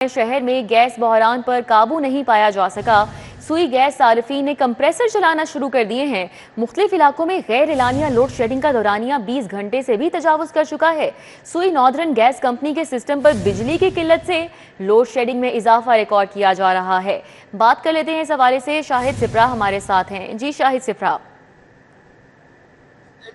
शहर में गैस बहरान पर काबू नहीं पाया जा सका। सुई गैस सार्फिन ने कंप्रेसर चलाना शुरू कर दिए हैं। मुख्तलिफ इलाकों में गैर एलानिया लोड शेडिंग का दौरानिया 20 घंटे से भी तजावुज कर चुका है। सुई नॉर्दर्न गैस कंपनी के सिस्टम पर बिजली की किल्लत से लोड शेडिंग में इजाफा रिकॉर्ड किया जा रहा है। बात कर लेते हैं इस हवाले से, शाहिद सिप्रा हमारे साथ हैं। जी शाहिद सिप्रा।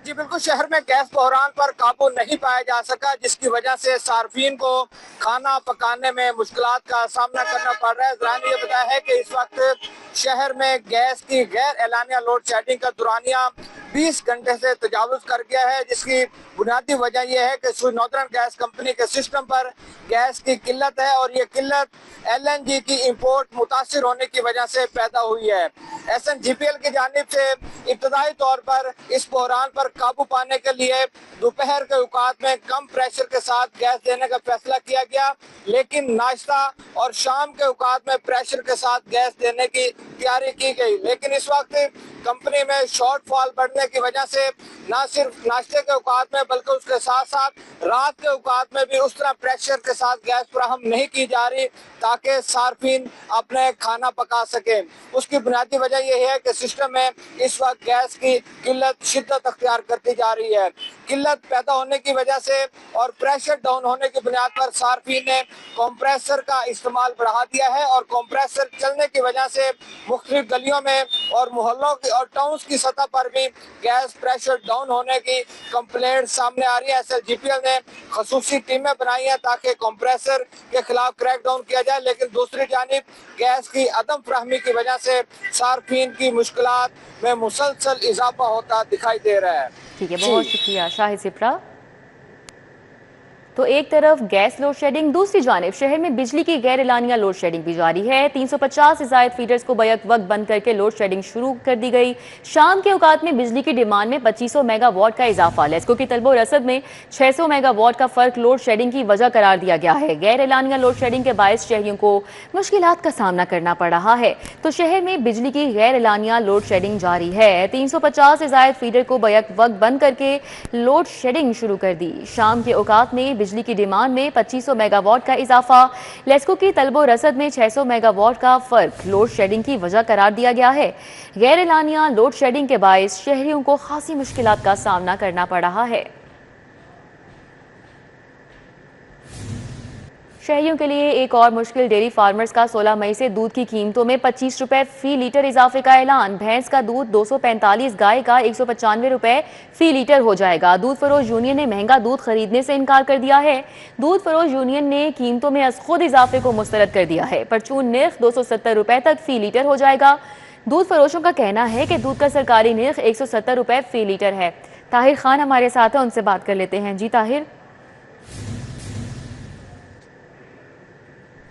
जी बिल्कुल, शहर में गैस बहरान पर काबू नहीं पाया जा सका, जिसकी वजह से सार्फिन को खाना पकाने में मुश्किलात का सामना करना पड़ रहा है। ज़रा ने ये बताया है कि इस वक्त शहर में गैस की गैर एलानिया लोड शेडिंग का दुरानिया 20 घंटे से तजावुज कर गया है, जिसकी बुनियादी वजह यह है कि सुई नॉर्दर्न गैस कंपनी के सिस्टम पर गैस की किल्लत है और ये किल्लत LNG की इंपोर्ट मुतासिर होने की वजह से पैदा हुई है। SNGPL की जानिब से इब्तदाई तौर पर इस बहरान पर काबू पाने के लिए दोपहर के औकात में कम प्रेशर के साथ गैस देने का फैसला किया गया, लेकिन नाश्ता और शाम के औकात में प्रेशर के साथ गैस देने की तैयारी की गई। लेकिन इस वक्त कंपनी में शॉर्टफॉल बढ़ने की वजह से न सिर्फ नाश्ते के औकात में बल्कि उसके साथ साथ रात के औकात में भी उस तरह प्रेशर के साथ गैस फराहम नहीं की जा रही ताकि सार्फिन अपने खाना पका सके। उसकी बुनियादी वजह यह है कि सिस्टम में इस वक्त गैस की किल्लत शिद्दत अख्तियार करती जा रही है। किल्लत पैदा होने की वजह से और प्रेशर डाउन होने की बुनियाद पर सार्फिन ने कंप्रेसर का इस्तेमाल बढ़ा दिया है और कंप्रेसर चलने की वजह से मुख्तलिफ गलियों में और मोहल्लों की और टाउन्स की सतह पर भी गैस प्रेशर डाउन होने की कंप्लेंट सामने आ रही है। SNGPL ने खसूसी टीमें बनाई हैं ताकि कंप्रेसर के खिलाफ क्रैक डाउन किया जाए, लेकिन दूसरी जानिब गैस की अदम फराहमी की वजह से सार्फिन की मुश्किलात में मुसलसल इजाफा होता दिखाई दे रहा है। ठीक है, बहुत शुक्रिया शाहिद सिप्रा। तो एक तरफ गैस लोड शेडिंग, दूसरी जानिब शहर में बिजली की गैर एलानिया लोड शेडिंग भी जारी है। 350 से ज़ायद फीडर्स को बैक वक्त बंद करके लोड शेडिंग शुरू कर दी गई। शाम के औकात में बिजली की डिमांड में 2500 मेगावाट का इजाफा। लेस्को की तलबो रसद में 600 मेगावाट का फर्क लोड शेडिंग की वजह करार दिया गया है। गैर एलानिया लोड शेडिंग के बायस शहरियों को मुश्किलात का सामना करना पड़ रहा है। तो शहर में बिजली की गैर एलानिया लोड शेडिंग जारी है। 350 से ज़ायद फीडर को बैक वक्त बंद करके लोड शेडिंग शुरू कर दी। शाम के औकात में बिजली की डिमांड में 2500 मेगावाट का इजाफा। लेस्को की तलबो रसद में 600 मेगावाट का फर्क लोड शेडिंग की वजह करार दिया गया है। गैर एलानिया लोड शेडिंग के बायस शहरियों को खासी मुश्किलात का सामना करना पड़ रहा है। शहरियों के लिए एक और मुश्किल, डेयरी फार्मर्स का 16 मई से दूध की कीमतों में 25 रुपए फी लीटर इजाफे का ऐलान। भैंस का दूध 245, गाय का 195 रुपए फी लीटर हो जाएगा। दूध फरोश यूनियन ने महंगा दूध खरीदने से इनकार कर दिया है। दूध फरोश यूनियन ने कीमतों में अज खुद इजाफे को मुस्तरद कर दिया है। परचून निर्ख 270 रुपए तक फी लीटर हो जाएगा। दूध फरोशों का कहना है कि दूध का सरकारी निर्ख 170 रुपए फी लीटर है। ताहिर खान हमारे साथ है, उनसे बात कर लेते हैं। जी ताहिर।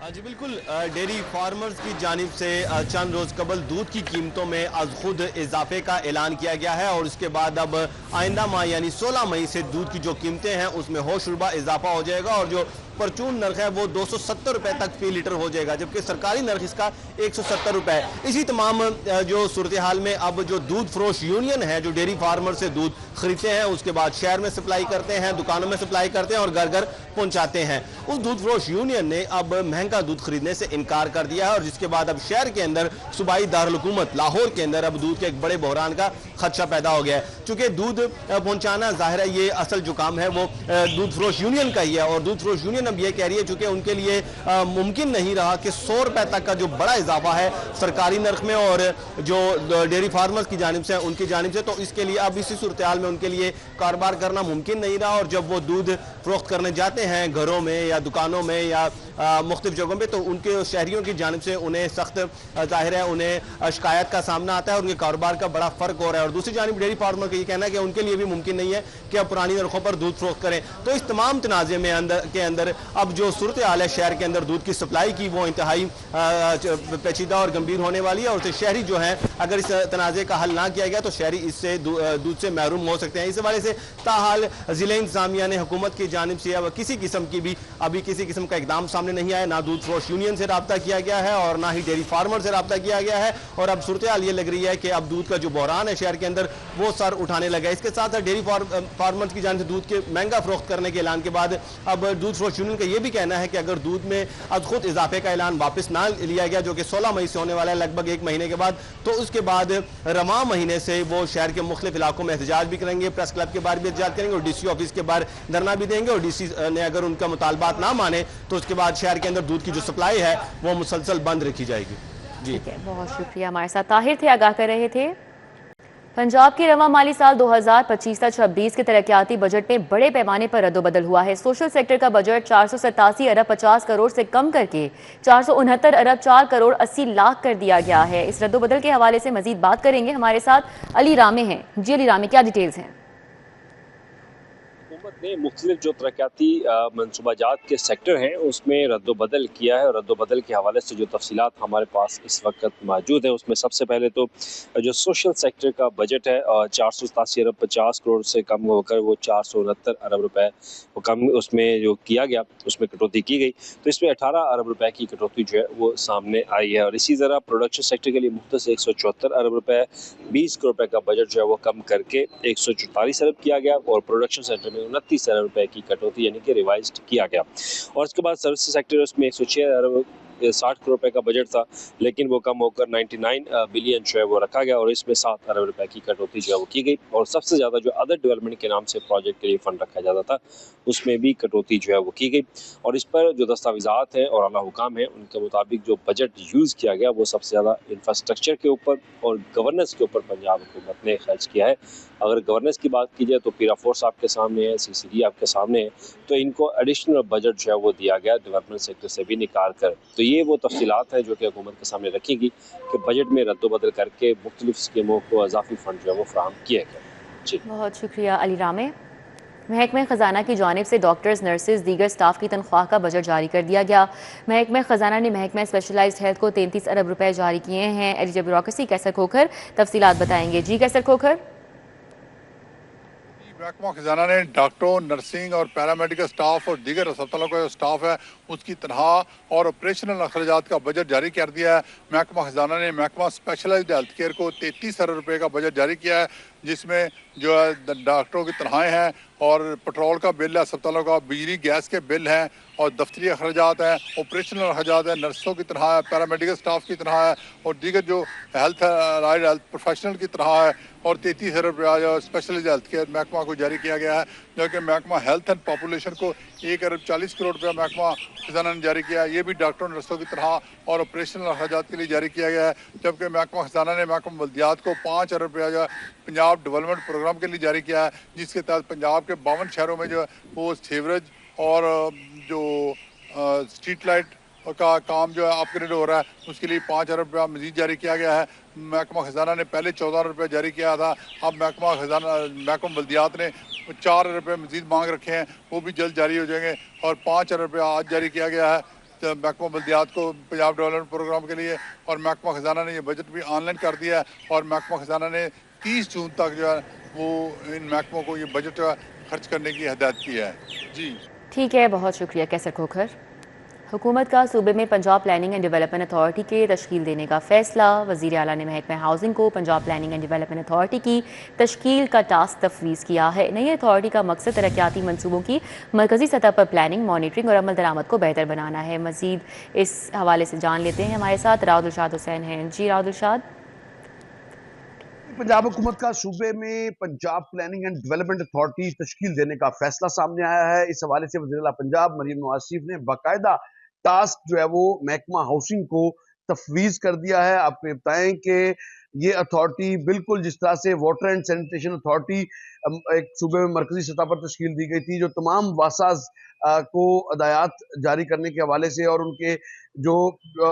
जी बिल्कुल, डेयरी फार्मर्स की जानिब से चंद रोज़ कबल दूध की कीमतों में आज खुद इजाफे का ऐलान किया गया है और उसके बाद अब आइंदा माह यानी 16 मई से दूध की जो कीमतें हैं उसमें होशरुबा इजाफा हो जाएगा और जो परचून नर्ख है वो 270 रुपए तक फी लीटर हो जाएगा, जबकि सरकारी नर्ख इसका 170 रुपए। इसी तमाम जो सूरत हाल में अब जो दूध फरोश यूनियन है जो डेयरी फार्मर से दूध खरीदते हैं उसके बाद शहर में सप्लाई करते हैं, दुकानों में सप्लाई करते हैं और घर घर पहुंचाते हैं, उस दूध फरोश यूनियन ने अब महंगा दूध खरीदने से इनकार कर दिया है और जिसके बाद अब शहर के अंदर सूबाई दारुल हुकूमत लाहौर के अंदर अब दूध के एक बड़े बहरान का खदशा पैदा हो गया है। चूंकि दूध पहुंचाना जाहिर है ये असल जो काम है वो दूध फरोश यूनियन का ही है और दूध फरोश यूनियन अब ये कह रही है चूंकि उनके लिए मुमकिन नहीं रहा कि 100 रुपए तक का जो बड़ा इजाफा है सरकारी नर्ख में और जो डेयरी फार्मर्स की जानिब से उनकी जानिब से, तो इसके लिए अब इसी सूरत हाल में उनके लिए कारोबार करना मुमकिन नहीं रहा और जब वो दूध फरोख्त करने जाते हैं घरों में या दुकानों में या मुख्तलिफ जगहों पे तो उनके शहरियों की जानिब से उन्हें सख्त जाहिर है उन्हें शिकायत का सामना आता है और उनके कारोबार का बड़ा फर्क हो रहा है। और दूसरी जानिब डेयरी फार्मर का ये कहना है कि उनके लिए भी मुमकिन नहीं है कि अब पुरानी नरखों पर दूध फरोख्त करें। तो इस तमाम तनाज़े में अंदर अब जो सूरत हाल है शहर के अंदर दूध की सप्लाई की वो इंतहाई पेचीदा और गंभीर होने वाली है और शहरी जो है अगर इस तनाज़े का हल ना किया गया तो शहरी इससे दूध से महरूम हो सकते हैं। इस हवाले से ताहाल ज़िले इंतज़ामिया ने हुकूमत की जानिब से अब किसी किस्म का इकदाम सामने नहीं आए, ना दूध फरोश यूनियन से रब्ता किया गया है और ना ही डेयरी फार्मर से रब्ता किया गया है। और अब सूरत हाल ये लग रही है कि अब दूध का जो बहरान है शहर के अंदर वो सर उठाने लगा है। इसके साथ साथ डेयरी फार्मर्स की जान से दूध के महंगा फरोख्त करने के ऐलान के बाद अब दूध फरोश यूनियन का ये भी कहना है कि अगर दूध में अब खुद इजाफे का ऐलान वापस ना लिया गया, जो कि 16 मई से होने वाला है, लगभग 1 महीने के बाद, तो उसके बाद रवां महीने से वो शहर के मुख्तलिफ इलाकों में एहतजाज भी करेंगे, प्रेस क्लब के बाहर भी एहतजाज करेंगे और डीसी ऑफिस के बाहर धरना भी देंगे। और डीसी ने अगर उनका मुतालबात ना माने तो उसके बाद शहर के अंदर दूध की जो सप्लाई है वो मुसलसल बंद रखी जाएगी। जी ठीक है, बहुत शुक्रिया। हमारे साथ ताहिर थे, आगाह कर रहे थे। पंजाब के रवां माली साल 2025-26 के तरक्याती बजट में बड़े पैमाने पर रद्दोबदल हुआ है। सोशल सेक्टर का बजट 487 अरब 50 करोड़ से कम करके 469 अरब 4 करोड़ 80 लाख कर दिया गया है। इस रद्दोबदल के हवाले से मजीद बात करेंगे, हमारे साथ अली रामे हैं। जी अली रामे, क्या डिटेल्स हैं? हुकूमत ने मुख्तलिफ जो तरक्याती मनसूबाजात के सेक्टर हैं उसमें रद्दोबदल किया है और रद्दोबदल के हवाले से जो तफसीलात हमारे पास इस वक्त मौजूद है उसमें सबसे पहले तो जो सोशल सेक्टर का बजट है 487 अरब 50 करोड़ से कम होकर वो 469 अरब रुपए वो कम उसमें जो किया गया उसमें कटौती की गई, तो इसमें 18 अरब रुपए की कटौती जो है वो सामने आई है। और इसी तरह प्रोडक्शन सेक्टर के लिए मुख्तस 174 अरब रुपए 20 करोड़ रुपए का बजट जो है वो कम करके 144 अरब किया गया और प्रोडक्शन सेक्टर में 29 अरब रुपए की कटौती यानी कि रिवाइज्ड किया गया। और उसके बाद सर्विस सेक्टर उसमें 106 अरब 60 करोड़ रुपए का बजट था, लेकिन वो कम होकर 99 बिलियन जो है वो रखा गया और इसमें 7 अरब रुपए की कटौती जो है वो की गई। और सबसे ज़्यादा जो अदर डेवलपमेंट के नाम से प्रोजेक्ट के लिए फंड रखा जाता था उसमें भी कटौती जो है वो की गई। और इस पर जो दस्तावेज़ात हैं और आला हुकाम है उनके मुताबिक जो बजट यूज़ किया गया वो सबसे ज़्यादा इंफ्रास्ट्रक्चर के ऊपर और गवर्नेंस के ऊपर पंजाब हुकूमत ने खर्च किया है। अगर गवर्नेंस की बात की जाए तो पीरा फोर्स आपके सामने है, CCD आपके सामने है, तो इनको एडिशनल बजट जो है वो दिया गया डेवलपमेंट सेक्टर से भी निकाल कर। तो ये वो तफसीलात हैं जो कि हुकूमत के सामने रखेगी कि बजट में रद्दोबदल करके मुख्तलिफ स्कीमों को इजाफी फंड जो है वो फराहम किया गया। जी बहुत शुक्रिया अली रामे। महकमे ख़जाना की जानिब से डॉक्टर्स, नर्सेज, दीगर स्टाफ की तनख्वाह का बजट जारी कर दिया गया। महकमे ख़जाना ने महकमा स्पेशलाइज्ड हेल्थ को 33 अरब रुपए जारी किए हैं। एडिटर ब्यूरोक्रेसी कैसर खोखर तफसीलात बताएंगे। जी कैसर खोखर। महकमा खजाना ने डॉक्टरों, नर्सिंग और पैरामेडिकल स्टाफ और दीगर अस्पतालों का जो स्टाफ है उसकी तनख्वाह और ऑपरेशनल अखराजात का बजट जारी कर दिया है। महकमा खजाना ने महकमा स्पेशलाइज्ड हेल्थ केयर को 33 अरब रुपये का बजट जारी किया है, जिसमें जो है डॉक्टरों की तनख्वाहें हैं और पेट्रोल का बिल है, अस्पतालों का बिजली गैस के बिल हैं और दफ्तरी अखराजात हैं, ऑपरेशनल अखराजात हैं, नर्सों की तनख्वाह है, पैरामेडिकल स्टाफ की तनख्वाह है और दीगर जो हेल्थ प्रोफेशनल की तनख्वाह है और 33 अरब रुपया जो स्पेशलाइज्ड हेल्थ केयर महकमा को जारी किया गया है, जो कि महकमा हेल्थ एंड पॉपुलेशन को 1 अरब 40 करोड़ रुपया महकमा खजाना ने जारी किया है। ये भी डॉक्टरों नर्सों की तनख्वाह और ऑपरेशनल अखराजात के लिए जारी किया गया है। जबकि महकमा खजाना ने महकमा बल्दियात को 5 अरब रुपया जो पंजाब डेवलपमेंट प्रोग्राम के लिए जारी किया है, जिसके तहत पंजाब के 52 शहरों में जो है वो सीवरेज और जो स्ट्रीट लाइट का काम जो है अपग्रेड हो रहा है, उसके लिए 5 अरब रुपया मजीद जारी किया गया है। महकमा खजाना ने पहले 14 अरब रुपये जारी किया था, अब महकमा बल्दियात ने 4 अरब रुपये मजीद मांग रखे हैं, वो भी जल्द जारी हो जाएंगे। और 5 अरब रुपया आज जारी किया गया है तो महकमा बल्दियात को पंजाब डेवलपमेंट प्रोग्राम के लिए। और महकमा खजाना ने ये बजट भी ऑनलाइन कर दिया है और महकमा खजाना ने 30 जून तक जो है वो इन महकमों को ये बजट खर्च करने की हदायत की है। जी ठीक है, बहुत शुक्रिया कैसर खोखर। हुकूमत का सूबे में Punjab planning and development authority के तश्कील देने का फैसला। वज़ीर आला ने महकमा हाउसिंग को Punjab planning and development authority की तश्कील का टास्क तफवीज़ किया है। नई अथॉरिटी का मकसद तरक्याती मनसूबों की मरकज़ी सतह पर प्लानिंग, मॉनिटरिंग और अमल दरामद को बेहतर बनाना है। मज़ीद इस हवाले से जान लेते हैं, हमारे साथ राउदुलशाद हुसैन हैं। जी राउदुलशाद। पंजाब हुकूमत का सूबे में Punjab planning and development authority तश्कील देने का फैसला सामने आया है। इस हवाले से वज़ीर आला पंजाब मरियम नवाज शरीफ ने बाकायदा टास्क जो है वो महकमा हाउसिंग को तफवीज़ कर दिया है। आप बताएं कि ये अथॉरिटी बिल्कुल जिस तरह से वाटर एंड सैनिटेशन अथॉरिटी एक सूबे में मरकजी सतह पर तश्कील दी गई थी, जो तमाम वासाज को हदायत जारी करने के हवाले से और उनके जो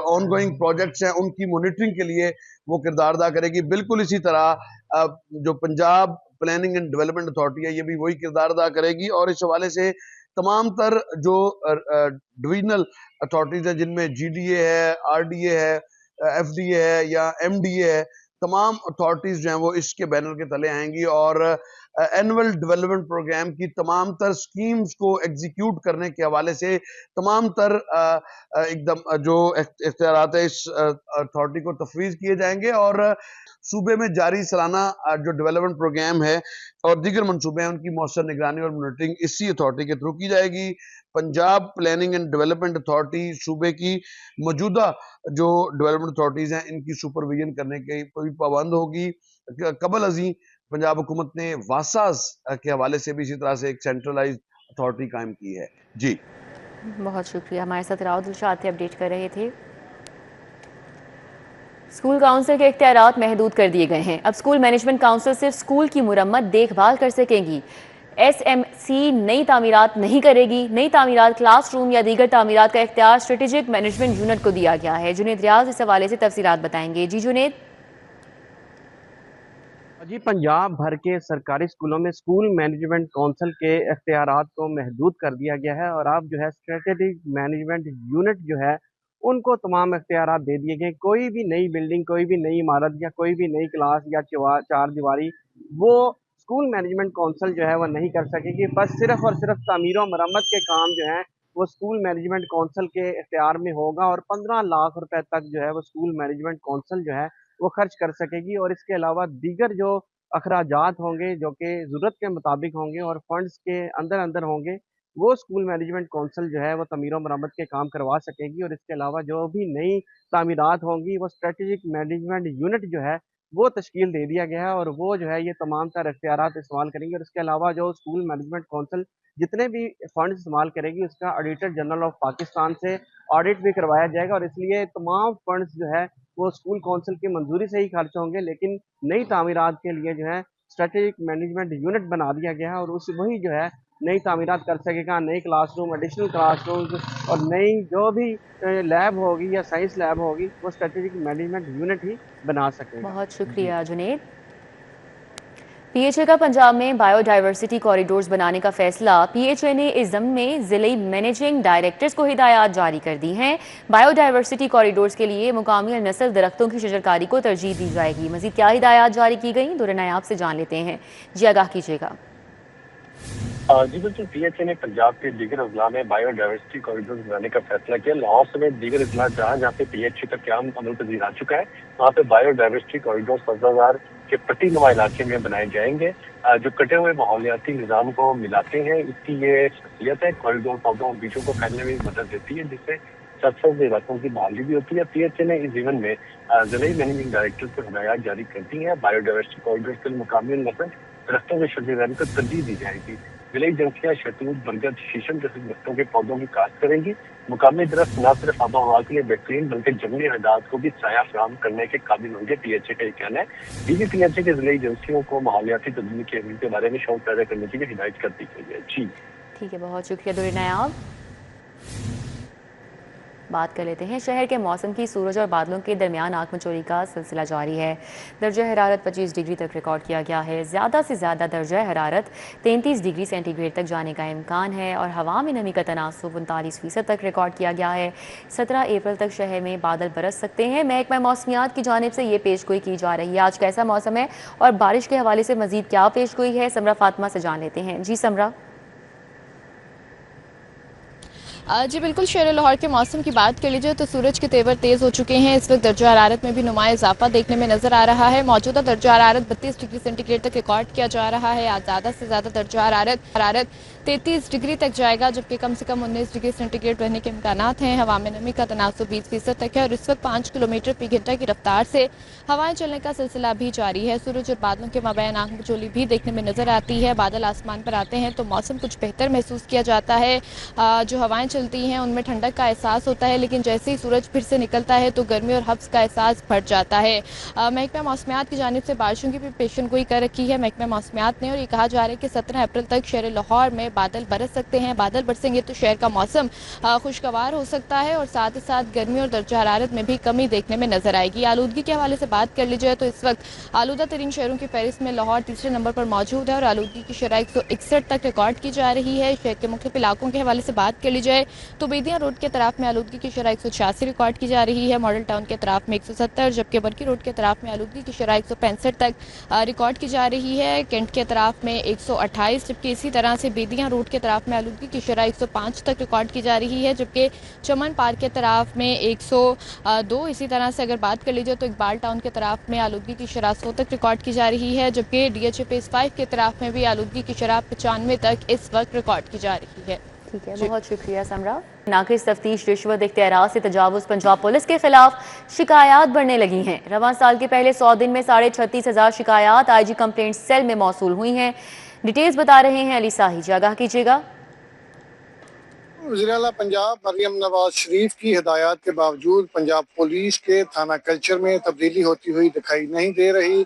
ऑन गोइंग प्रोजेक्ट्स हैं उनकी मॉनिटरिंग के लिए वो किरदार अदा करेगी, बिल्कुल इसी तरह जो Punjab planning and development authority है ये भी वही किरदार अदा करेगी। और इस हवाले से तमाम तर जो डिविजनल अथॉरिटीज है जिनमें GDA है, RDA है, FDA है या MDA है, तमाम अथॉरिटीज जो हैं वो इसके बैनर के तले आएंगी और اینول ڈیولپمنٹ پروگرام کی تمام تر سکیمز کو ایگزیکیوٹ کرنے کے حوالے سے تمام تر ایک دم جو اختیارات اس اتھارٹی کو تفویض کیے جائیں گے، اور صوبے میں جاری سالانہ جو ڈیولپمنٹ پروگرام ہے اور دیگر منصوبے ہیں ان کی مؤثر نگرانی اور مانیٹرنگ اسی اتھارٹی کے تھرو کی جائے گی۔ Punjab planning and development authority صوبے کی موجودہ جو ڈیولپمنٹ اتھارٹیز ہیں ان کی سپرویژن کرنے کی پابند ہوگی۔ قبل ازیں پنجاب حکومت نے واساز کے حوالے سے بھی اسی طرح سے ایک سینٹرلائز اتھارٹی قائم کی ہے۔ جی بہت شکریہ، ہمارے ساتھ راؤ دلشاد تھے، اپڈیٹ کر رہے تھے۔ اسکول کاؤنسل کے اختیارات محدود کر دیے گئے ہیں، اب اسکول مینجمنٹ کاؤنسل صرف اسکول کی مرمت دیکھ بھال کر سکیں گی۔ ایس ایم سی نئی تعمیرات نہیں کرے گی، نئی تعمیرات کلاس روم یا دیگر تعمیرات کا اختیار اسٹریٹجک مینجمنٹ یونٹ کو دیا گیا ہے۔ جنید ریاض اس حوالے سے تفصیلات بتائیں گے۔ جی جنید۔ جی، پنجاب بھر کے سرکاری اسکولوں میں اسکول مینجمنٹ کونسل کے اختیارات کو محدود کر دیا گیا ہے، اور اب جو ہے اسٹریٹجک مینجمنٹ یونٹ جو ہے ان کو تمام اختیارات دے دیے گئے۔ کوئی بھی نئی بلڈنگ، کوئی بھی نئی عمارت یا کوئی بھی نئی کلاس یا چار دیواری وہ اسکول مینجمنٹ کونسل جو ہے وہ نہیں کر سکے گی، بس صرف اور صرف تعمیر و مرمت کے کام جو ہیں وہ اسکول مینجمنٹ کونسل کے اختیار میں ہوگا، اور 15 لاکھ روپے تک جو ہے وہ اسکول مینجمنٹ کونسل جو ہے وہ خرچ کر سکے گی، اور اس کے علاوہ دیگر جو اخراجات ہوں گے جو کہ ضرورت کے مطابق ہوں گے اور فنڈز کے اندر ہوں گے وہ اسکول مینجمنٹ کونسل جو ہے وہ تعمیر و مرمت کے کام کروا سکے گی، اور اس کے علاوہ جو بھی نئی تعمیرات ہوں گی وہ اسٹریٹجک مینجمنٹ یونٹ جو ہے وہ تشکیل دے دیا گیا ہے، اور وہ جو ہے یہ تمام تر اختیارات استعمال کریں گے، اور اس کے علاوہ جو اسکول مینجمنٹ کونسل جتنے بھی فنڈز استعمال کرے گی اس کا آڈیٹر جنرل آف پاکستان سے آڈٹ بھی کروایا جائے گا، اور اس لیے تمام فنڈز جو ہے وہ اسکول کونسل کی منظوری سے ہی خرچ ہوں گے، لیکن نئی تعمیرات کے لیے جو ہے اسٹریٹجک مینجمنٹ یونٹ بنا دیا گیا ہے، اور وہی جو ہے نئی تعمیرات کر سکے گا، نئی class room, additional class rooms اور نئی جو بھی لیب ہوگی یا سائنس لیب ہوگی وہ اسٹریٹجک مینجمنٹ یونٹ ہی بنا سکے گا۔ بہت شکریہ جنید۔ پی ایچ اے کا پنجاب میں بائیو ڈائیورسٹی کوریڈورز بنانے کا فیصلہ، پی ایچ اے نے اس ضمن میں ضلعی مینیجنگ ڈائریکٹرز کو ہدایات جاری کر دی ہیں۔ بائیو ڈائیورسٹی کوریڈورز کے لیے مقامی اور نسل درختوں کی شجرکاری کو ترجیح دی جائے گی۔ مزید کیا ہدایات جاری کی گئیں، دور نایاب سے جان لیتے ہیں، جی آگاہ کیجیے گا۔ جی بالکل، پی ایچ اے نے پنجاب کے دیگر اضلاع میں بائیو ڈائیورسٹی کوریڈور بنانے کا فیصلہ کیا۔ لاہور سمیت دیگر اضلاع جہاں پہ پی ایچ اے کا قیام عمل پذیر آ چکا ہے وہاں پہ بائیو ڈائیورسٹی کوریڈور سبزہ کے پٹی نما علاقے میں بنائے جائیں گے جو کٹے ہوئے ماحولیاتی نظام کو ملاتے ہیں۔ اس کی یہ خصوصیت ہے، کوریڈور پودوں اور بیجوں کو پھیلنے میں مدد دیتی ہے، جس سے سرسبز علاقوں کی بحالی بھی ہوتی ہے۔ پی ایچ اے نے اس ایونٹ میں ضلعی مینیجنگ ڈائریکٹر کو ہدایات جاری کر دی ہیں۔ بائیو ڈائیورسٹی کوریڈور کے مقامی نسل درختوں کی شجرکاری کو ترجیح دی جائے گی۔ ضلعی ایجنسیاں شہتوت، برگد، شیشم جیسے درختوں کے پودوں کی کاشت کریں گی۔ مقامی درخت نہ صرف آب و ہوا کے لیے بہترین بلکہ جنگلی حیات کو بھی سایہ فراہم کرنے کے قابل ہوں گے، پی ایچ اے کا یہ کہنا ہے۔ ڈی پی ایچ اے کے ضلعی ایجنسیوں کو ماحولیاتی تبدیلی کے عمل کے بارے میں شعور پیدا کرنے کی بھی ہدایت کر دی گئی ہے۔ جی ٹھیک ہے، بہت شکریہ دور نایاب۔ بات کر لیتے ہیں شہر کے موسم کی۔ سورج اور بادلوں کے درمیان آنکھ مچولی کا سلسلہ جاری ہے۔ درجہ حرارت 25 ڈگری تک ریکارڈ کیا گیا ہے۔ زیادہ سے زیادہ درجہ حرارت 33 ڈگری سینٹی گریڈ تک جانے کا امکان ہے، اور ہوا میں نمی کا تناسب 39% تک ریکارڈ کیا گیا ہے۔ 17 اپریل تک شہر میں بادل برس سکتے ہیں۔ محکمہ موسمیات کی جانب سے یہ پیش گوئی کی جا رہی ہے۔ آج کیسا موسم ہے اور بارش کے حوالے سے مزید کیا پیش گوئی ہے، سمرا فاطمہ سے جان لیتے ہیں۔ جی سمرا۔ جی بالکل، شہر لاہور کے موسم کی بات کر لیجیے تو سورج کے تیور تیز ہو چکے ہیں۔ اس وقت درجہ حرارت میں بھی نمایاں اضافہ دیکھنے میں نظر آ رہا ہے۔ موجودہ درجہ حرارت 32 ڈگری سینٹی گریڈ تک ریکارڈ کیا جا رہا ہے۔ آج زیادہ سے زیادہ درجہ حرارت 33 ڈگری تک جائے گا، جبکہ کم سے کم 19 ڈگری سینٹی گریڈ رہنے کے امکانات ہیں۔ ہوا میں نمی کا تناسب 20% تک ہے، اور اس وقت 5 کلومیٹر فی گھنٹہ کی رفتار سے ہوائیں چلنے کا سلسلہ بھی جاری ہے۔ سورج اور بادلوں کے مابین آنکھ مچولی بھی دیکھنے میں نظر آتی ہے۔ بادل آسمان پر آتے ہیں تو موسم کچھ بہتر محسوس کیا جاتا ہے۔ جو ہوائیں چلتی ہیں ان میں ٹھنڈک کا احساس ہوتا ہے، لیکن جیسے ہی سورج پھر سے نکلتا ہے تو گرمی اور حبس کا احساس بڑھ جاتا ہے۔ محکمہ موسمیات کی جانب سے بارشوں کی بھی پیشن گوئی کر رکھی ہے محکمہ موسمیات نے، اور یہ کہا جا رہا ہے کہ 17 اپریل تک شہر لاہور میں بادل برس سکتے ہیں۔ بادل برسیں گے تو شہر کا موسم خوشگوار ہو سکتا ہے، اور ساتھ ہی ساتھ گرمی اور درجہ حرارت میں بھی کمی دیکھنے میں نظر آئے گی۔ آلودگی کے حوالے سے بات کر لی جائے تو اس وقت آلودہ ترین شہروں کی فہرست میں لاہور تیسرے نمبر پر موجود ہے، اور آلودگی کی شرح 161 تک ریکارڈ کی جا رہی ہے۔ شہر کے مختلف علاقوں کے حوالے سے بات کر لی جائے जाए तो बेदियाँ रोड के तरफ में आलूदगी की शरह 186 रिकॉर्ड की जा रही है, मॉडल टाउन के तरफ में 170, जबकि बरकी रोड के तरफ में आलूदगी की शरह 165 तक रिकॉर्ड की जा रही है। कैंट के तरफ में 128, जबकि इसी तरह से बेदियाँ रोड के तरफ में आलूदगी की शरह 105 तक रिकॉर्ड की जा रही है, जबकि चमन पार्क के तरफ में 102। इसी तरह से अगर बात कर लीजिए तो इकबाल टाउन के तरफ में आलूदगी की शरह 100 तक रिकॉर्ड की जा रही है, जबकि DHA फेज 5 के तरफ में भी आलूदगी की शरह 95 तक इस वक्त रिकॉर्ड की जा रही है। ठीक है, बहुत शुक्रिया समरा। नाकिस तफ्तीश, रिश्वत, इख्तियारात से तजावुज़ पंजाब पुलिस के खिलाफ शिकायत बढ़ने लगी हैं। रवां साल के पहले 100 दिन में 36,500 शिकायत IG कंप्लेंट सेल में मौसूल हुई हैं। डिटेल्स बता रहे हैं अली साही, आगाह कीजिएगा। वज़ीर आला पंजाब मरियम नवाज शरीफ की हिदायत के बावजूद पंजाब पुलिस के थाना कल्चर में तब्दीली होती हुई दिखाई नहीं दे रही।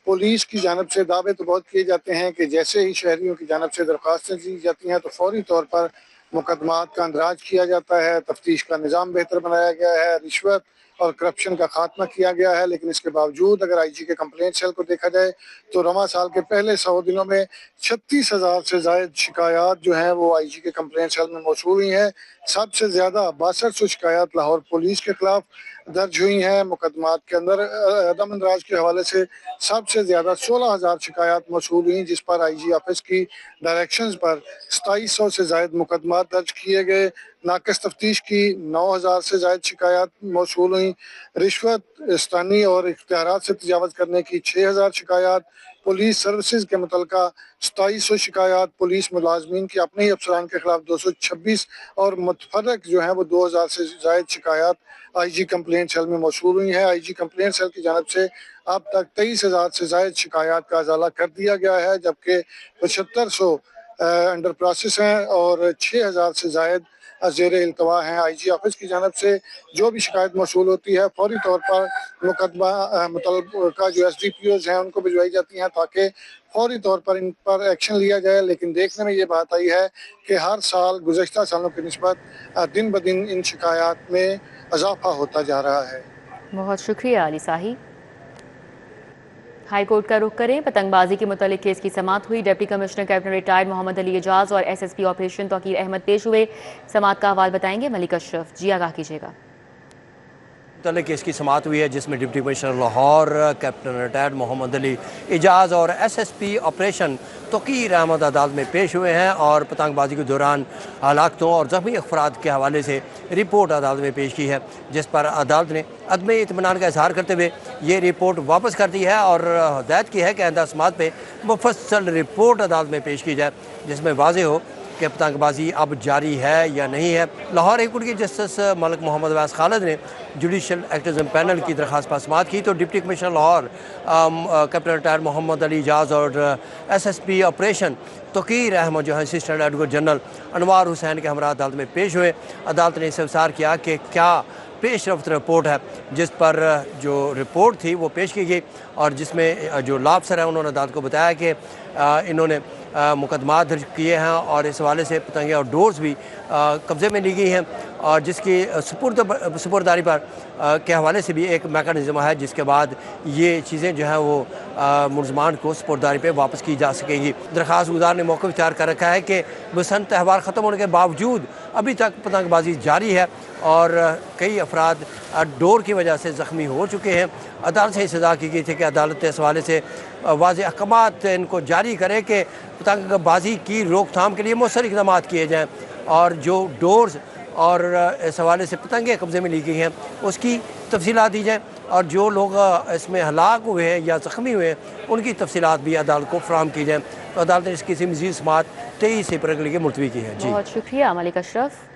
पुलिस की जानब से दावे तो बहुत किए जाते हैं कि जैसे ही शहरियों की जानब से दरख्वास्तें दी जाती हैं तो फौरी तौर पर मुकदमात का अंदराज किया जाता है, तफ्तीश का निज़ाम बेहतर बनाया गया है, रिश्वत और करप्शन का खात्मा किया गया है। लेकिन इसके बावजूद अगर IG के कंप्लेंट सेल को देखा जाए तो रवां साल के पहले 100 दिनों में 36,000 से ज़ायद शिकायत जो हैं वो IG के कंप्लेंट सेल में मौसूल हुई हैं। सबसे ज़्यादा 6200 शिकायत लाहौर पुलिस के खिलाफ दर्ज हुई हैं। मुकदमात के अंदर अदम अंदराज के हवाले से सबसे ज़्यादा 16,000 शिकायत मौसूल हुई, जिस पर IG ऑफिस की डायरेक्शंस पर 2700 से ज़ायद मुकदमात दर्ज किए गए। नाकिस तफ्तीश की 9,000 से ज़ायद शिकायत मौसूल हुई। रिश्वत, इस्तानी और इख्तियारात से तजावज़ करने की 6,000 शिकायत। पुलिस सर्विसेज के मुतलका 2700 शिकायत। पुलिस मुलाजमीन की अपने ही अफसरान के खिलाफ 226 और मुतफर्रक जो हैं वो 2,000 से ज़ायद शिकायत IG कंप्लेंट सेल में मौसूल हुई है। IG कंप्लेंट सेल की जानब से अब तक 23,000 से ज़ायद शिकायत का अजाला कर दिया गया है, जबकि 7500 अंडर प्रोसेस हैं और 6,000 से ज़ायद ज़ेर इल्तवा हैं। IG ऑफिस की जानब से जो भी शिकायत मौसूल होती है फौरी तौर पर मुकदमा मुतल्लिका जो SDPOs हैं उनको भिजवाई जाती हैं ताकि फौरी तौर पर इन पर एक्शन लिया जाए। लेकिन देखने में ये बात आई है कि हर साल गुज़श्ता सालों की निस्बत दिन ब दिन इन शिकायत में इजाफा होता जा रहा है। बहुत शुक्रिया अली साही। हाई कोर्ट का रुख करें। पतंगबाजी के मुतालिक केस की समाअत हुई। Deputy commissioner captain retired Muhammad Ali Ejaz और SSP ऑपरेशन तौकीर अहमद पेश हुए। समाअत का हवाल बताएंगे मलिक अशरफ जी, आगाह कीजिएगा। मुतल्लिक़ केस की समाअत हुई है जिसमें deputy commissioner Lahore captain retired Muhammad Ali Ejaz और SSP ऑपरेशन तौकीर अहमद अदालत में पेश हुए हैं और पतंगबाजी के दौरान हलाकतों और ज़ख्मी अफराद के हवाले से रिपोर्ट अदालत में पेश की है, जिस पर अदालत ने अदम इत्मीनान का इजहार करते हुए ये रिपोर्ट वापस कर दी है और हदायत की है कि आइंदा समाअत पे मुफस्सल रिपोर्ट अदालत में पेश की जाए जिसमें वाज़ेह हो कि पतंगबाजी अब जारी है या नहीं है। लाहौर हाई कोर्ट के जस्टिस मलिक मोहम्मद अवैस खालिद ने जुडिशल एक्टिविज़म पैनल की दरख्वास्त पर समाअत की तो deputy commissioner Lahore captain retired Muhammad Ali Ejaz और SSP ऑपरेशन तौकीर अहमद जो है assistant advocate general Anwar Hussain के हमरा अदालत में पेश हुए। अदालत ने इस्तफसार किया कि क्या पेश रफ्त रिपोर्ट है, जिस पर जो रिपोर्ट थी वो पेश की गई और जिसमें जो लॉ अफसर हैं उन्होंने अदालत को बताया कि इन्होंने मुकदमा दर्ज किए हैं और इस हवाले से पतंगे और डोर्स भी कब्ज़े में ली गई हैं और जिसकी सुपुर्दारी पर के हवाले से भी एक मैकेनिज़्म है जिसके बाद ये चीज़ें जो हैं वो मुलज़मान को सुपुर्दारी पे वापस की जा सकेंगी। दरख्वास्त गुजार ने मौक़िफ़ इख्तियार कर रखा है कि बसंत त्यौहार ख़त्म होने के बावजूद अभी तक पतंगबाजी जारी है और कई अफराद डोर की वजह से ज़ख्मी हो चुके हैं। अदालत से सज़ा की गई थी कि अदालत इस हवाले से वाज़ेह अहकामात इनको जारी करे कि पतंगबाजी की रोकथाम के लिए मौसर इक़दाम किए जाएँ और जो डोर्स और इस हवाले से पतंगे कब्ज़े में ली गई हैं उसकी तफसीलात दी जाएँ और जो लोग इसमें हलाक हुए हैं या ज़ख्मी हुए हैं उनकी तफसीलात भी अदालत को फराहम की जाएँ। तो अदालत ने इसकी मज़ीद समाअत 23 अप्रैल के लिए मुलतवी की है। जी बहुत शुक्रिया मलिक अशरफ।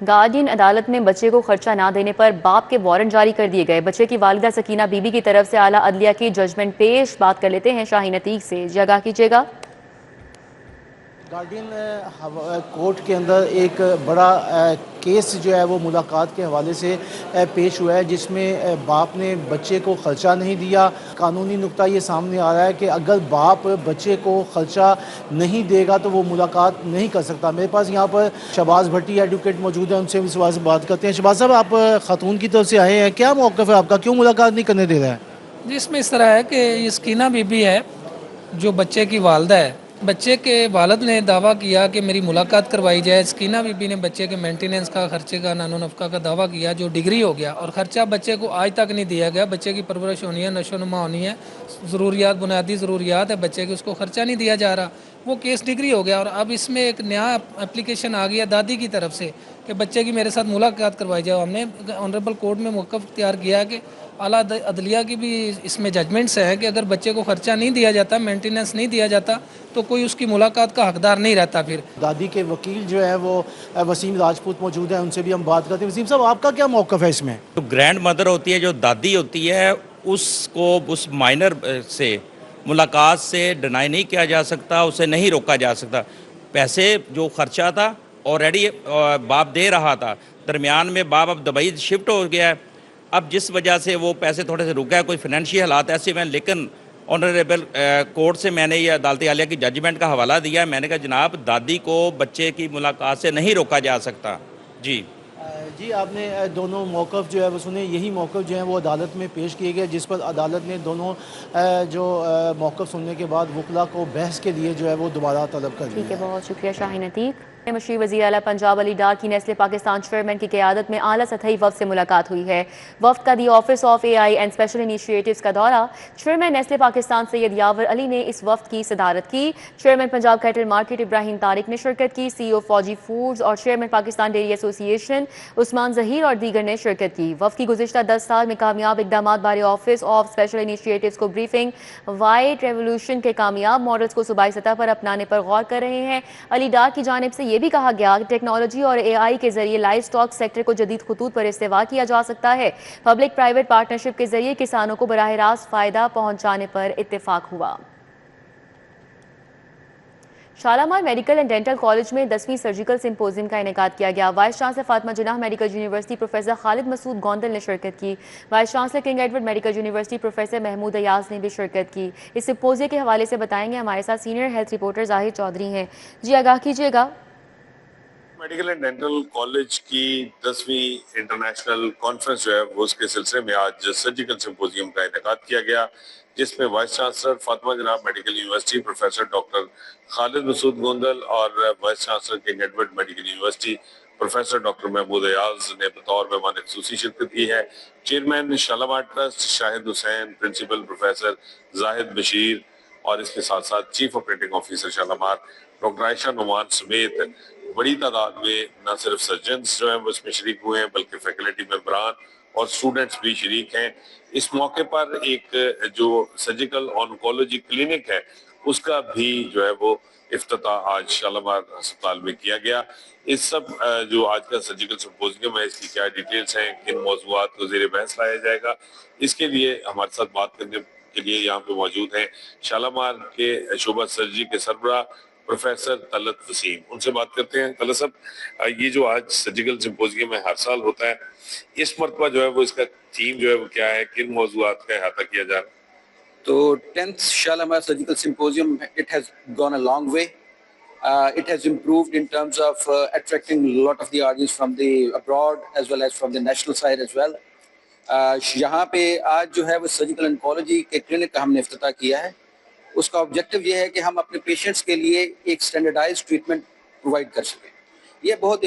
गार्डियन अदालत में बच्चे को खर्चा ना देने पर बाप के वारंट जारी कर दिए गए। बच्चे की वालिदा सकीना बीबी की तरफ से आला अदलिया की जजमेंट पेश। बात कर लेते हैं शाहीन अतीक से, जगह कीजिएगा। गार्डियन कोर्ट के अंदर एक बड़ा केस जो है वो मुलाकात के हवाले से पेश हुआ है जिसमें बाप ने बच्चे को खर्चा नहीं दिया। कानूनी नुक्ता ये सामने आ रहा है कि अगर बाप बच्चे को खर्चा नहीं देगा तो वो मुलाकात नहीं कर सकता। मेरे पास यहाँ पर शहबाज भट्टी एडवोकेट मौजूद है, उनसे इस सवाल से बात करते हैं। शहबाज साहब, आप खातून की तरफ से आए हैं, क्या मौक़िफ़ है आपका, क्यों मुलाकात नहीं करने दे रहा है? जी, इसमें इस तरह है कि ये सकीना बीबी है जो बच्चे की वालदा है बच्चे के वालिद ने दावा किया कि मेरी मुलाकात करवाई जाए। सकीना बीबी ने बच्चे के मेंटेनेंस का खर्चे का नानो नफ़का का दावा किया जो डिग्री हो गया, और ख़र्चा बच्चे को आज तक नहीं दिया गया। बच्चे की परवरिश होनी है, नशोनुमा होनी है, ज़रूरियात बुनियादी ज़रूरियात है बच्चे की, उसको ख़र्चा नहीं दिया जा रहा। वो केस डिग्री हो गया और अब इसमें एक नया एप्लीकेशन आ गया दादी की तरफ से कि बच्चे की मेरे साथ मुलाकात करवाई जाए। हमने ऑनरेबल कोर्ट में मौक़िफ़ इख्तियार किया है कि आला अदलिया की भी इसमें जजमेंट्स हैं कि अगर बच्चे को ख़र्चा नहीं दिया जाता, मेंटेनेंस नहीं दिया जाता, तो कोई उसकी मुलाकात का हकदार नहीं रहता। फिर दादी के वकील जो है वो वसीम राजपूत मौजूद हैं, उनसे भी हम बात करते हैं। वसीम साहब, आपका क्या मौक़िफ़ है इसमें? तो ग्रैंड मदर होती है, जो दादी होती है, उसको उस माइनर से मुलाकात से डिनाई नहीं किया जा सकता, उसे नहीं रोका जा सकता। पैसे जो खर्चा था ऑलरेडी बाप दे रहा था, दरमियान में बाप अब दुबई शिफ्ट हो गया है। अब जिस वजह से वो पैसे थोड़े से रुक गए, कोई फाइनेंशियल हालात ऐसे में, लेकिन ऑनरेबल कोर्ट से मैंने ये अदालत आलिया की जजमेंट का हवाला दिया। मैंने कहा जनाब दादी को बच्चे की मुलाकात से नहीं रोका जा सकता। जी जी, आपने दोनों मौक़िफ़ जो है वो सुने। यही मौक़िफ़ जो है वो अदालत में पेश किए गए, जिस पर अदालत ने दोनों जो मौक़िफ़ सुनने के बाद वकला को बहस के लिए जो है वो दोबारा तलब कर लिया। ठीक है, बहुत शुक्रिया शाहीन अतीक। मशहूर वज़ीर आला पंजाब अली डार की नेस्ले पाकिस्तान चेयरमैन की क़यादत में आला सतही वफ़द से मुलाकात हुई है। वफ़द का the office of AI and special initiatives का दौरा। चेयरमैन नेस्ले पाकिस्तान सैयद यावर अली ने इस वफ़द की सदारत की। Chairman Punjab cattle market Ibrahim Tariq ने शिरकत की। CEO फौजी फूड्स और chairman Pakistan dairy association Usman Zaheer और दीगर ने शिरकत की। वफ़द की गुज़िश्ता 10 साल में कामयाब इक़दामात बारे ऑफिस ऑफ स्पेशल इनिशिएटिव्स को ब्रीफिंग, वाइट रेवोल्यूशन के कामयाब मॉडल्स को सूबाई सतह पर अपनाने पर गौर कर रहे हैं। अली डार की जानिब से ये भी कहा गया कि टेक्नोलॉजी और AI के जरिए लाइव स्टॉक सेक्टर को जदीद खतूत पर इस्तेमाल किया जा सकता है। पब्लिक प्राइवेट पार्टनरशिप के जरिए किसानों को बराह रास्त फ़ायदा पहुंचाने पर इत्तेफाक हुआ। Shalamar medical and dental college में 10वीं सर्जिकल सिंपोजियम का इनेकाद किया गया। Vice chancellor Fatima Jinnah medical university professor Khalid Masood Gondal ने शिरकत की। Vice chancellor King Edward medical university professor Mahmood Ayaz ने भी शिरकत की। इस सिंपोजियम के हवाले से बताएंगे हमारे साथ सीनियर हेल्थ रिपोर्टर जाहिर चौधरी हैं। जी आगाह कीजिएगा। मेडिकल एंड डेंटल कॉलेज की 10वीं इंटरनेशनल कॉन्फ्रेंस जो है वो उसके सिलसिले में आज सर्जिकल सिंपोजियम का इनेकाद किया गया, जिसमें vice chancellor Fatima Jinnah medical university professor doctor Khalid Masood Gondal और vice chancellor King Edward medical university professor doctor Mahmood Ayaz ने बतौर मेहमान खुसूसी शिरकत की है। Chairman Shalamar Trust Shahid Hussain, principal professor Zahid Bashir और इसके साथ साथ chief operating officer Shalamar doctor Ayesha Noman समेत बड़ी तादाद में न सिर्फ सर्जन्स जो हैं वो इसमें शरीक हुए हैं, बल्कि फैकल्टी मेंबरान और स्टूडेंट्स भी शरीक हैं। इस मौके पर एक जो सर्जिकल ऑन्कोलॉजी क्लिनिक है उसका भी जो है वो इफ्तिताह आज शालामार अस्पताल में किया गया। इस सब जो आज का सर्जिकल सिंपोजियम है इसकी क्या डिटेल्स हैं, किन मौज़ूआत को ज़ेर बहस लाया जाएगा, इसके लिए हमारे साथ बात करने के लिए यहाँ पे मौजूद हैं शालामार के शोबा सर्जरी के सरबराह प्रोफेसर तलत वसीम। उनसे बात करते हैं। तलत साहब, ये जो आज सर्जिकल सिंपोजियम है हर साल होता है, इस मरतबा जो है वो इसका थीम जो है वो क्या है, किन मौज़ूआत का अहाता किया जा रहा है? तो 10th Shalamar Surgical Symposium, it has gone a long way. It has improved in terms of attracting a lot of the audience from the abroad as well as from the national side as well. यहाँ पे आज जो है वो surgical oncology के clinic का हमने इफ्तिताह किया है। उसका ऑब्जेक्टिव ये है कि हम अपने पेशेंट्स के लिए एक स्टैंडर्डाइज्ड ट्रीटमेंट प्रोवाइड कर सकें। ये बहुत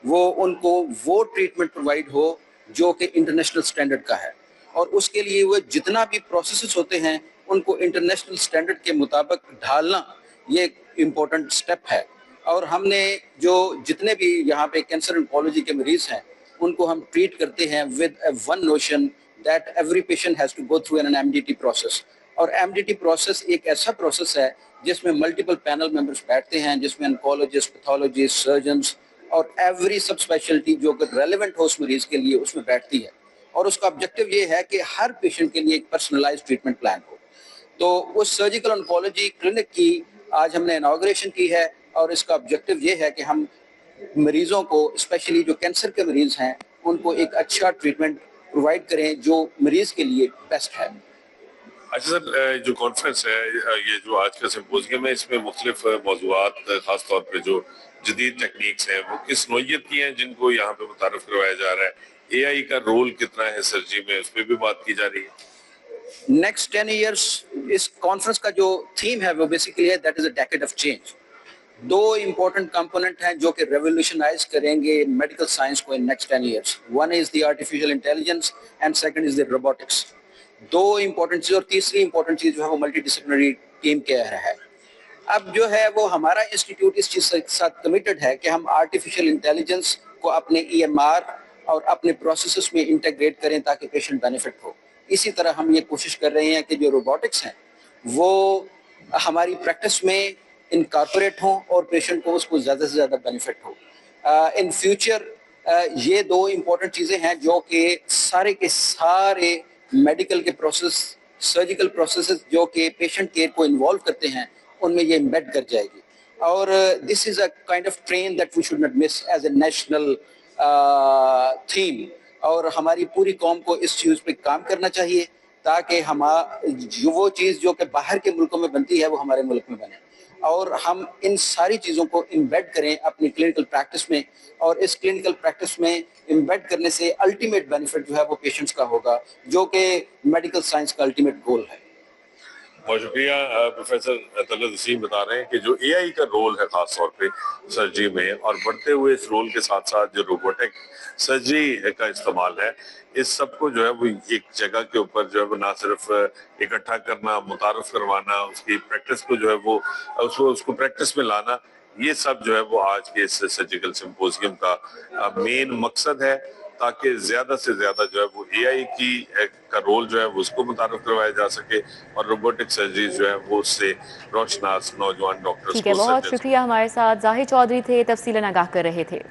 वो उनको वो ट्रीटमेंट प्रोवाइड हो जो कि इंटरनेशनल स्टैंडर्ड का है, और उसके लिए वो जितना भी प्रोसेसेस होते हैं उनको इंटरनेशनल स्टैंडर्ड के मुताबिक ढालना ये इम्पोर्टेंट स्टेप है। और हमने जो जितने भी यहाँ पे कैंसर ऑन्कोलॉजी के मरीज हैं उनको हम ट्रीट करते हैं with one notion that every patient has to go through an MDT process. और MDT प्रोसेस एक ऐसा प्रोसेस है जिसमें मल्टीपल पैनल मेंबर्स बैठते हैं, जिसमें ऑन्कोलॉजिस्ट, पैथोलॉजिस्ट, सर्जन्स और एवरी सब स्पेशलिटी जो कि रेलेवेंट हो उस मरीज के लिए उसमें बैठती है। और उसका ऑब्जेक्टिव ये है कि हर पेशेंट के लिए एक पर्सनलाइज्ड ट्रीटमेंट प्लान हो। तो उस सर्जिकल ऑन्कोलॉजी क्लिनिक की आज हमने इनॉग्रेशन की है, और इसका ऑब्जेक्टिव ये है कि हम मरीजों को, स्पेशली जो कैंसर के मरीज हैं, उनको एक अच्छा ट्रीटमेंट प्रोवाइड करें जो मरीज के लिए बेस्ट है। अच्छा सर, जो कॉन्फ्रेंस है, ये जो आज का सिंपोजियम है, इसमें मुख्तलिफ मौज़ूआत खास तौर पे जो जदीद टेक्निक्स हैं वो किस नोयत की हैं जिनको यहाँ पे मुतारफ करवाया जा रहा है, AI का रोल कितना है सर्जरी में, उस पर भी बात की जा रही है? नेक्स्ट 10 ईयर्स इस कॉन्फ्रेंस का जो थीम है वो बेसिकली है that is a decade of change. दो इंपॉर्टेंट कंपोनेंट हैं जो कि रेवोल्यूशनाइज करेंगे मेडिकल साइंस को in next 10 years. One is the artificial intelligence and second is the robotics. दो इंपॉर्टेंट चीज, और तीसरी इंपॉर्टेंट चीज जो है वो मल्टी डिसिप्लिनरी टीम कह रहा है। अब जो है वो हमारा इंस्टीट्यूट इस चीज के साथ कमिटेड है कि हम आर्टिफिशियल इंटेलिजेंस को अपने EMR और अपने प्रोसेसेस में इंटीग्रेट करें ताकि पेशेंट बेनिफिट हो। इसी तरह हम ये कोशिश कर रहे हैं कि जो रोबोटिक्स हैं वो हमारी प्रैक्टिस में इनकॉर्पोरेट हों और पेशेंट को उसको ज़्यादा से ज़्यादा बेनिफिट हो। इन फ्यूचर ये दो इम्पोर्टेंट चीज़ें हैं जो कि सारे के सारे मेडिकल के प्रोसेस, सर्जिकल प्रोसेस जो कि पेशेंट केयर को इन्वॉल्व करते हैं उनमें ये एम्बेड कर जाएगी। और this is a kind of train that we should not miss as a national theme. और हमारी पूरी कौम को इस चीज़ पे काम करना चाहिए ताकि हम वो चीज़ जो कि बाहर के मुल्कों में बनती है वो हमारे मुल्क में बने, और हम इन सारी चीज़ों को इम्बेड करें अपनी क्लिनिकल प्रैक्टिस में। और इस क्लिनिकल प्रैक्टिस में इम्बेड करने से अल्टीमेट बेनिफिट जो है वो पेशेंट्स का होगा, जो कि मेडिकल साइंस का अल्टीमेट गोल है। बहुत शुक्रिया। प्रोफेसर तलत वसीम बता रहे हैं कि जो AI का रोल है खास तौर पे सर्जरी में, और बढ़ते हुए इस रोल के साथ साथ जो रोबोटिक सर्जरी का इस्तेमाल है, इस सब को जो है वो एक जगह के ऊपर जो है वो ना सिर्फ इकट्ठा करना, मुतारफ करवाना, उसकी प्रैक्टिस को जो है वो उसको प्रैक्टिस में लाना, ये सब जो है वो आज के इस सर्जिकल सिम्पोजियम का मेन मकसद है, ताकि ज्यादा से ज्यादा जो है वो AI का रोल जो है वो उसको मुतारफ करवाया जा सके और रोबोटिक सर्जरी जो है वो उससे रोशनास नौजवान डॉक्टर्स ठीक है, बहुत शुक्रिया। हमारे साथ जाहिर चौधरी थे, तफसीलन आगाह कर रहे थे।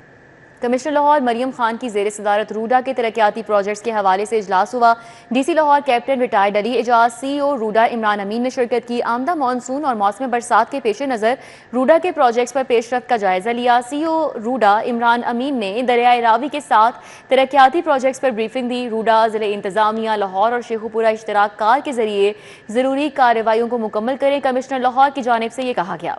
कमिश्नर लाहौर मरियम खान की ज़ेर सदारत रूडा के तरक्याती प्रोजेक्ट्स के हवाले से इजलास हुआ। DC Lahore captain retired Ali Ejaz, CEO Ruda Imran Amin ने शिरकत की। आमदा मानसून और मौसम बरसात के पेश नज़र रूडा के प्रोजेक्ट्स पर पेशरफ्त का जायजा लिया। CEO रूडा इमरान अमीन ने दरियाए रावी के साथ तरक्याती प्रोजेक्ट्स पर ब्रीफिंग दी। रूडा ज़िले इंतजामिया लाहौर और शेखुपुरा इश्तराक कार के जरिए ज़रूरी कार्रवाइयों को मुकम्मल करें, कमिश्नर लाहौर की जानिब से ये कहा गया।